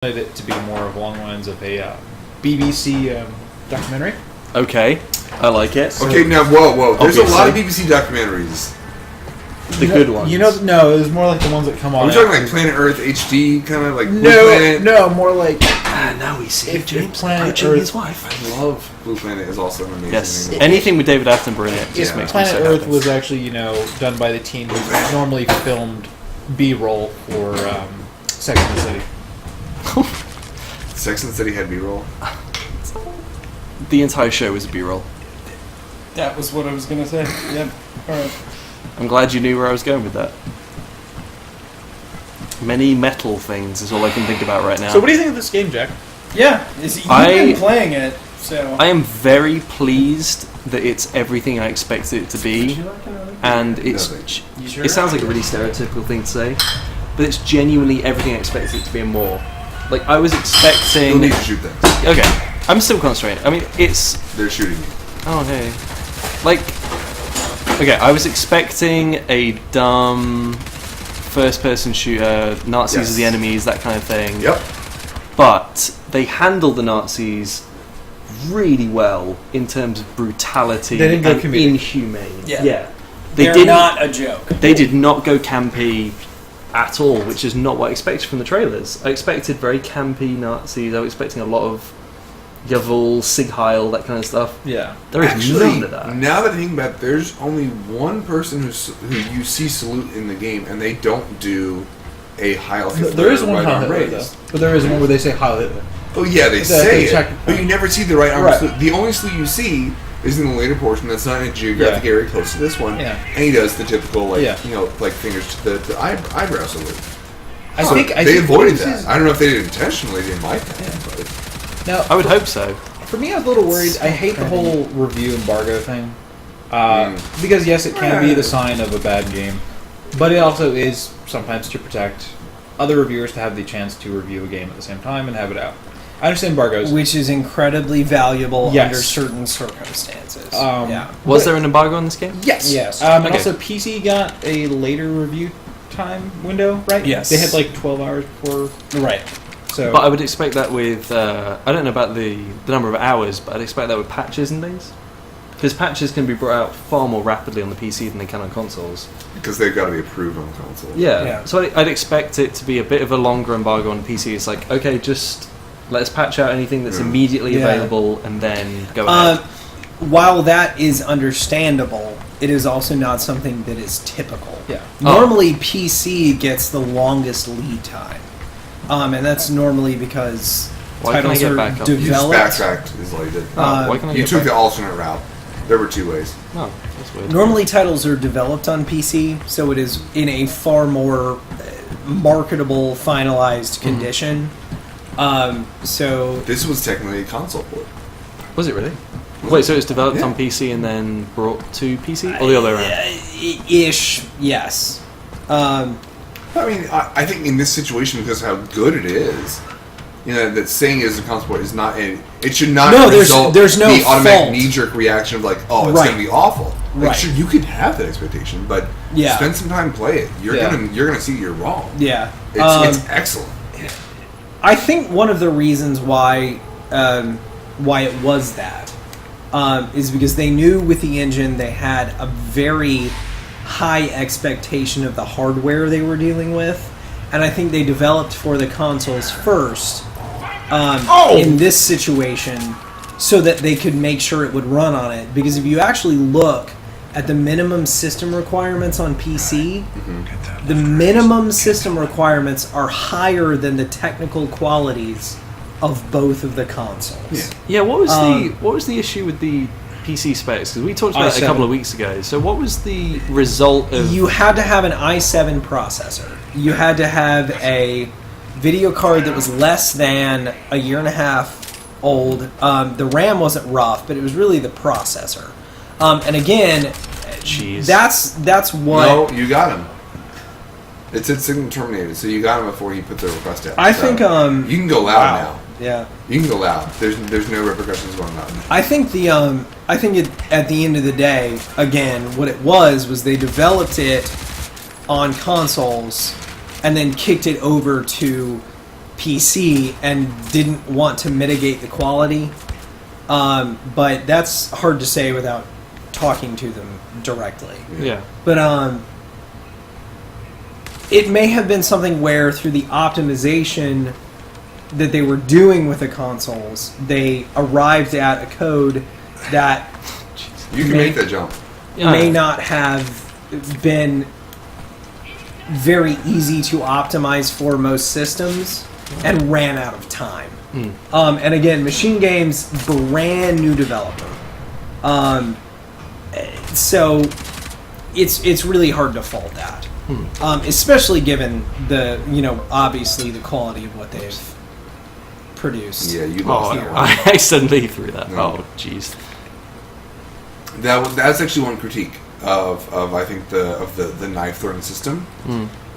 it to be more of along the lines of a BBC documentary. Okay, I like it. Okay, now, whoa. There's a lot of BBC documentaries. The good ones. No, it was more like the ones that come on. Are we talking like Planet Earth HD, kind of like Blue No, Planet? no, more like... now we see if James Planet approaching Earth, his wife. I love Blue Planet is also an amazing Yes, movie. anything with David Attenborough in it just makes Planet me so Earth happy. was actually, done by the team who normally filmed B-roll for Sex and the City. Sex and the City had B-roll. The entire show was a B-roll. That was what I was going to say. Yep. Alright. I'm glad you knew where I was going with that. Many metal things is all I can think about right now. So what do you think of this game, Jack? Yeah, you've been playing it, so... I am very pleased that it's everything I expected it to be, and it's... It sounds like a really stereotypical thing to say, but it's genuinely everything I expected it to be and more. Like, I was expecting... You'll need to shoot things. Okay, I'm still concentrating. I mean, it's... They're shooting you. Oh, hey. Like... Okay, I was expecting a dumb... first-person shooter, Nazis are the enemies, that kind of thing. Yep. But they handled the Nazis really well in terms of brutality They didn't go and comedic. inhumane. Yeah. They're not a joke. They did not go campy at all, which is not what I expected from the trailers. I expected very campy Nazis. I was expecting a lot of Jawohl, Sig Heil, that kind of stuff. Yeah. There is Actually, none of that. now that I think about it, there's only one person who you see salute in the game, and they don't do a Heil Hitler. There is one right Heil arm Hitler, raise. though. But there is one where they say Heil Hitler. Oh yeah, they They say check it, but you never see the right arm Right. salute. The only salute you see is in the later portion that's not in a geographic area close to this one, Yeah. and he does the typical, like, Yeah. like fingers to the eyebrow salute. I So think they avoided this that. is- I don't know if they did it intentionally, they might have, but... Now, I would hope so. for me, I was a little worried. I hate the whole review embargo thing. Because, yes, it can be the sign of a bad game, but it also is sometimes to protect other reviewers to have the chance to review a game at the same time and have it out. I understand embargoes. Which is incredibly valuable Yes. under certain circumstances. Yeah. Was there an embargo on this game? Yes. Yes. And Okay. also, PC got a later review time window, right? Yes. They had like 12 hours before. Right. So. But I would expect that with... I don't know about the number of hours, but I'd expect that with patches and things. Because patches can be brought out far more rapidly on the PC than they can on consoles. Because they've got to be approved on console. Yeah. So I'd expect it to be a bit of a longer embargo on the PC. It's like, okay, just let's patch out anything that's immediately available and then go ahead. While that is understandable, it is also not something that is typical. Yeah. Normally, PC gets the longest lead time. And that's normally because Why can't I titles get are back up? You just developed. backtracked is all you did. Why can I You get took back? the alternate route. There were two ways. Oh, that's weird. Normally, titles are developed on PC, so it is in a far more marketable, finalized condition. So This was technically a console port. Was it really? Wait, so it was developed on PC and then brought to PC? Or the other way around? ish, yes. I mean, I think in this situation, because of how good it is, that saying it is a console port is not it should not result there's no the automatic fault. knee-jerk reaction of like, oh, it's Right. going to be awful. Like, Right. sure, you could have that expectation, but spend some time, play it. You're gonna see you're wrong. Yeah. It's excellent. I think one of the reasons why it was that is because they knew with the engine they had a very high expectation of the hardware they were dealing with, and I think they developed for the consoles first in this situation so that they could make sure it would run on it. Because if you actually look at the minimum system requirements on PC, the minimum system requirements are higher than the technical qualities of both of the consoles. Yeah, what was the issue with the PC specs? Because we talked about it a couple of weeks ago. So what was the result of... You had to have an i7 processor. You had to have a video card that was less than a year and a half old. The RAM wasn't rough, but it was really the processor. And again, that's what... No, you got him. It said signal terminated, so you got him before he put the request out. I think... you can go loud now. Yeah. You can go loud. There's no repercussions going on. I think at the end of the day, again, what it was they developed it on consoles and then kicked it over to PC and didn't want to mitigate the quality. But that's hard to say without talking to them directly. Yeah. But it may have been something where through the optimization that they were doing with the consoles, they arrived at a code that You can make that jump. may not have been very easy to optimize for most systems and ran out of time. And again, Machine Games, brand new developer. So it's really hard to fault that. Especially given the, obviously the quality of what they've produced. Yeah, you lost that one. I accidentally threw that. No. Oh, jeez. That's actually one critique of I think the knife throwing system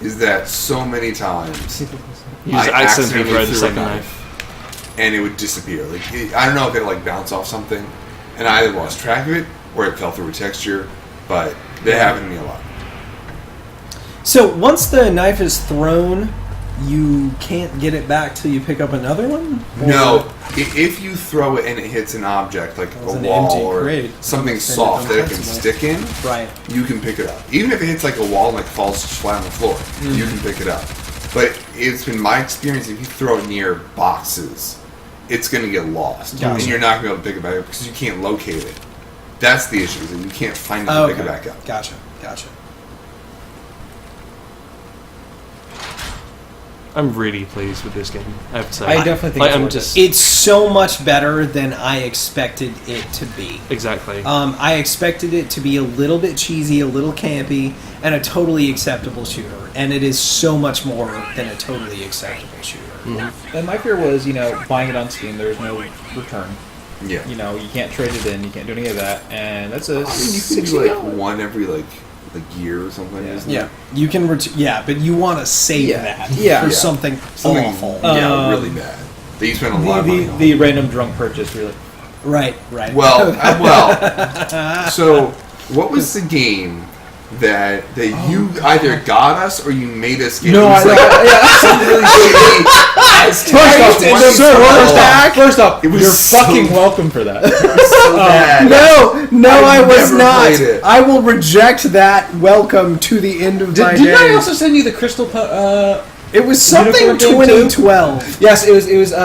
is that so many times You just accidentally throw the second knife. and it would disappear. Like I don't know if it like bounced off something, and I either lost track of it or it fell through a texture. But they happened to me a lot. So once the knife is thrown, you can't get it back till you pick up another one? Or No, if you throw it and it hits an object like It's a an wall empty or crate. something It's soft that it can untouchable. stick in, Right. you can pick it up. Even if it hits like a wall and like falls just flat on the floor, you can pick it up. But it's been my experience, if you throw it near boxes, it's going to get lost. Gotcha. And you're not going to be able to pick it back up because you can't locate it. That's the issue, is that you can't find it to pick it back up. Gotcha. I'm really pleased with this game, I have to say. I definitely think it's I'm worth just It's so much better than I expected it to be. exactly. I expected it to be a little bit cheesy, a little campy, and a totally acceptable shooter. And it is so much more than a totally acceptable shooter. And my fear was, buying it on Steam, there's no return. Yeah. You can't trade it in, you can't do any of that, and that's a I mean, you can do like one every like year or something. Isn't it? Yeah, you can. But you want to save that for Yeah. something awful. Yeah, really bad. That you spend a lot of money on. the random drunk purchase, really. Right. Well, so what was the game that you either got us or you made us get? No, it was some really shitty. First off, It was you're so- fucking welcome for that. So bad. No, I I've was never not. played it. I will reject that. Welcome to the end of my Didn't I days. also send you the crystal? It was something Unicorn game too? 2012. Yes, it was refuse to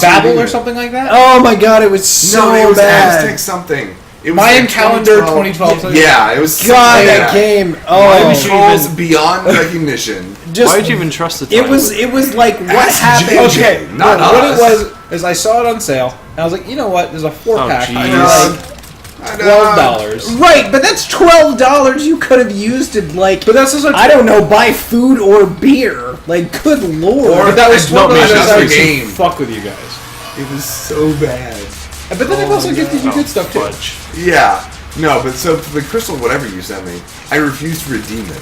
Babel read or it. something like that. Oh my god, it was so No, it was bad. Aztec something. It was Mayan like calendar 2012. Yeah, it was. God, something that like game. Why Oh, would you Controls even- beyond recognition. just Why would you even trust the it title? was like what Ask happened. JJ. Okay, Not what us. it was is I saw it on sale, and I was like, you know what? There's a 4-pack. jeez. I for know. like $12. Right, but that's $12 you could have used it like But that's also I don't know, buy food or beer. Like, good lord. Or- But that was It's not $12. just I a was game. fuck with you guys. It was so bad. But then it also gives you good stuff too. Fudge. Yeah. No, but so for the crystal, whatever you sent me, I refused to redeem it.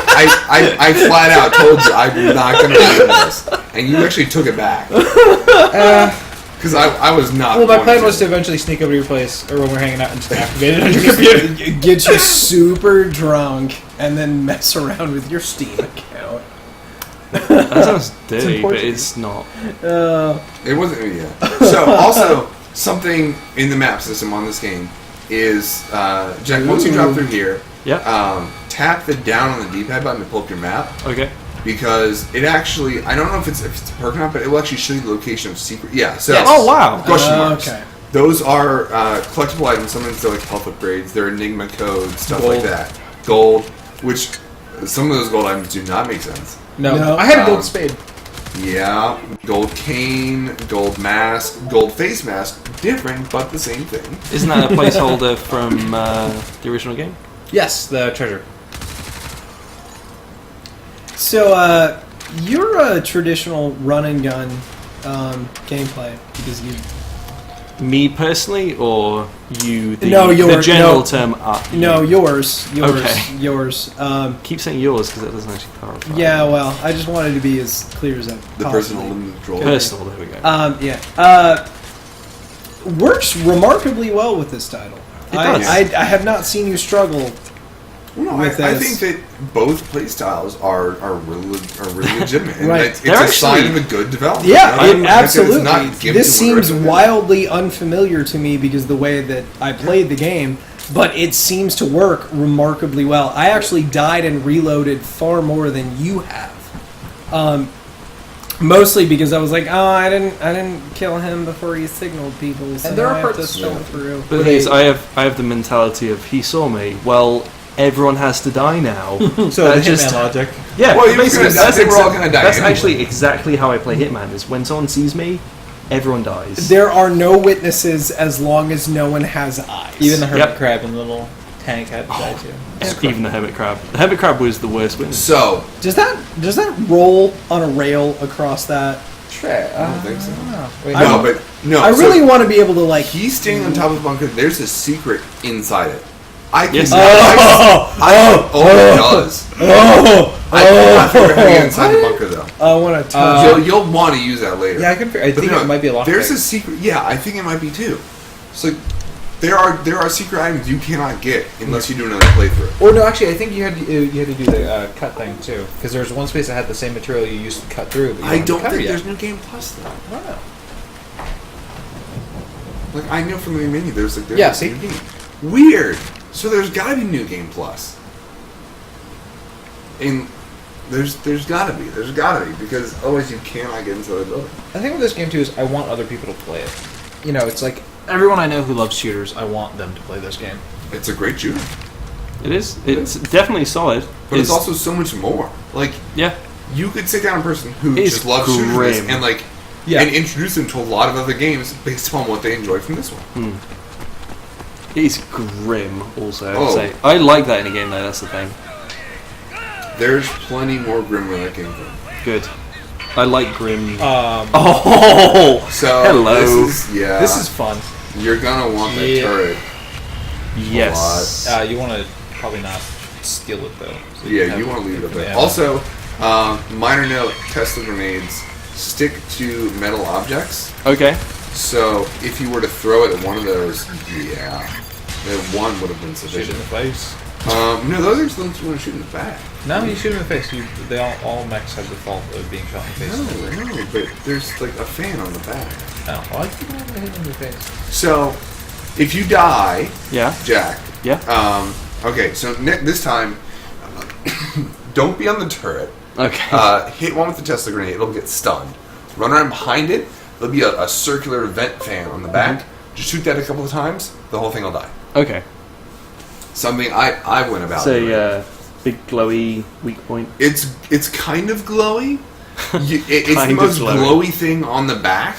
I flat out told you I'm not going to redeem this, and you actually took it back because I was not. Well, my going plan was to eventually sneak over to your place, or when we're hanging out, and just activate it on your computer. Get you super drunk and then mess around with your Steam account. That sounds dirty, but important. it's not. It wasn't. Yeah. So also something in the map system on this game is Jack. Once you drop through here, Yeah. tap the down on the D-pad button to pull up your map. Okay. Because it actually, I don't know if it's a perk or not, but it will actually show you the location of secret. Yeah, so. Yes. Oh, wow. Question marks. Okay. Those are collectible items. Sometimes they're like health upgrades. They're Enigma codes, stuff Gold. like that. Gold, which some of those gold items do not make sense. No, I had a gold spade. Yeah, gold cane, gold mask, gold face mask. Different, but the same thing. Isn't that a placeholder from the original game? Yes, the treasure. So, you're a traditional run and gun gameplay because you. Me personally, or you? The, No, the yours, general no. term. No, yours. Okay. Yours. Keep saying yours because that doesn't actually clarify. Yeah, well, I just wanted to be as clear as I The possibly. personal limited control. Personal. There we go. Yeah. Works remarkably well with this title. It does. I have not seen you struggle No, I think that both playstyles are really legitimate. And Right. it's a sign of a good development. Yeah, You know? absolutely. It's not given This to one seems person. wildly unfamiliar to me because the way that I played the game, but it seems to work remarkably well. I actually died and reloaded far more than you have. Mostly because I was like, oh, I didn't kill him before he signaled people, so And there now are I have to parts- stall through. But the thing is, I have the mentality of he saw me. Well, everyone has to die now. So That the just- Hitman logic. Yeah, Well, you were basically, gonna die- they were all gonna die That's anyway. actually exactly how I play Hitman. Is when someone sees me, everyone dies. There are no witnesses as long as no one has eyes. Even the hermit Yep. crab and the little tank had to die too. Even the hermit crab. The hermit crab was the worst witness. So, does that roll on a rail across that? Sure. I don't think so. Wait, No. I really want to be able to like. He's standing on top of the bunker. There's a secret inside it. I can. Yes. It does. I cannot figure out how to get inside the bunker though. I want to touch. You'll want to use that later. Yeah, I But think no, it might be a lockpick. There's a secret. Yeah, I think it might be too. So there are secret items you cannot get unless you do another playthrough. Or no, actually, I think you had to do the cut thing too, because there's one space that had the same material you used to cut through. But you I haven't don't cut it think yet. there's New Game Plus though. Wow. Like I know from the menu, there's Yeah, a see? new game. Weird. So there's got to be New Game Plus. And there's got to be because otherwise you cannot get into the building. The thing with this game too is I want other people to play it. You know, it's like everyone I know who loves shooters, I want them to play this game. It's a great shooter, It is. It's definitely solid. but it's also so much more. Like yeah. you could sit down a person who It's just loves shooters grim. and like Yeah. and introduce them to a lot of other games based upon what they enjoy from this one. It's grim. Also, I Oh. would say I like that in a game though. That's the thing. There's plenty more grim where that came from. Good. I like grim. So hello. This is fun. You're gonna want that Yeah. turret. Yes. You want to probably not steal it though. So Yeah, have you want to leave it up there. Yeah. Also, minor note: Tesla grenades stick to metal objects. Okay. So if you were to throw it at one of those, yeah, then one would have been Shoot sufficient. in the face. No, those are just things you want to shoot in the back. No, you shoot in the face. They all mechs have the fault of being shot in the face. No, but there's like a fan on the back. Oh, well, I think I'm gonna hit in the face. So if you die, Yeah. Jack. Yeah. Okay, so this time, don't be on the turret. Okay. Hit one with the Tesla grenade, it'll get stunned. Run around behind it, there'll be a circular vent fan on the back. Just shoot that a couple of times, the whole thing will die. Okay. Something I went about. So doing. big glowy weak point. It's kind of glowy. It's the Kind of most glowy. glowy thing on the back.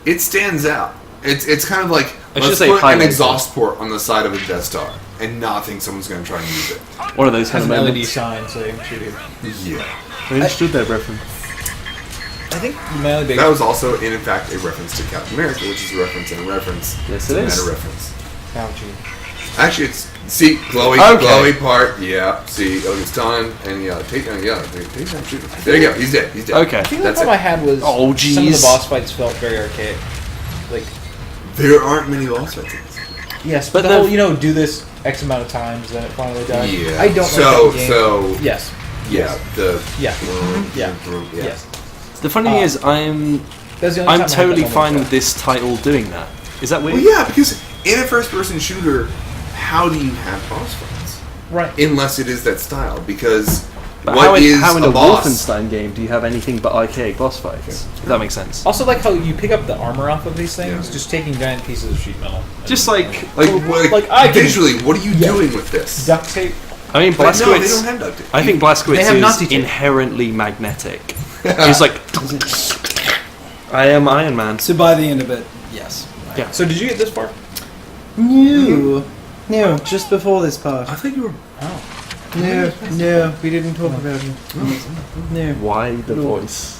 It stands out. It's kind of like I should let's say put an highlighted. exhaust port on the side of a Death Star and not think someone's going to try and use it. One of those Has kind an of LED moments. sign saying shoot you. Yeah. I understood that reference. I think my only big That was also, in fact, a reference to Captain America, which is a reference and a reference. Yes, to it is. Meta reference. ouchie. Actually, it's glowy, Okay. glowy part. Yeah, see, it'll get stunned, and take down, take down, shoot. There you go. He's dead. He's dead. Okay. I think the That's problem I it. had was Oh, some of the jeez. boss fights felt very archaic. Like There aren't many boss fights. in this. yes, But but the the- whole do this X amount of times, then it finally dies. Yeah. I don't So like that game. Yes. yeah, the Yeah. yeah. Yes. The funny thing is, I'm That's the only time I had that totally moment fine with with this title doing that. Is that weird? Well, yeah, because in a first-person shooter, how do you have boss fights? Right. Unless it is that style, because But what is how in a boss? Wolfenstein game do you have anything but archaic boss fights? If that makes sense. Also, like how you pick up the armor off of these things, Yeah. just taking giant pieces of sheet metal. Just like, Like I can- visually, what are you doing with this? duct tape. I mean, But no, they Blazkowicz. don't have duct tape. I think They Blazkowicz have is Nazi tape. inherently magnetic. He's like, I am Iron Man. So by the end of it, yes. Yeah. So did you get this far? No, just before this part. I think you were. No, we didn't talk about it. No. Why the voice?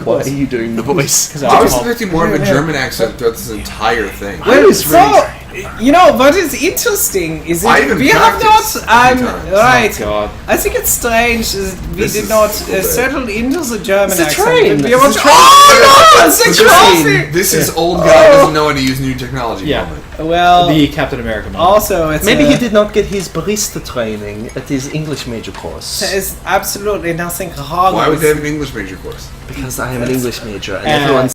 Why are you doing the voice? Because I was expecting more of a German accent throughout this entire thing. Well, so, you know, what is interesting is I that even we have practiced not, a few times. right, God. I think it's strange we This did is not so bad. settle into the German It's a accent. train. We It's want a to- train. oh no, it's a This is old guy doesn't know how to use new technology. Yeah. Moment. Well, The Captain America moment. also, it's Maybe he did not get his barista training at his English major course. There's absolutely nothing wrong Why would with they have an English major course? Because I am an English major, and Uh, everyone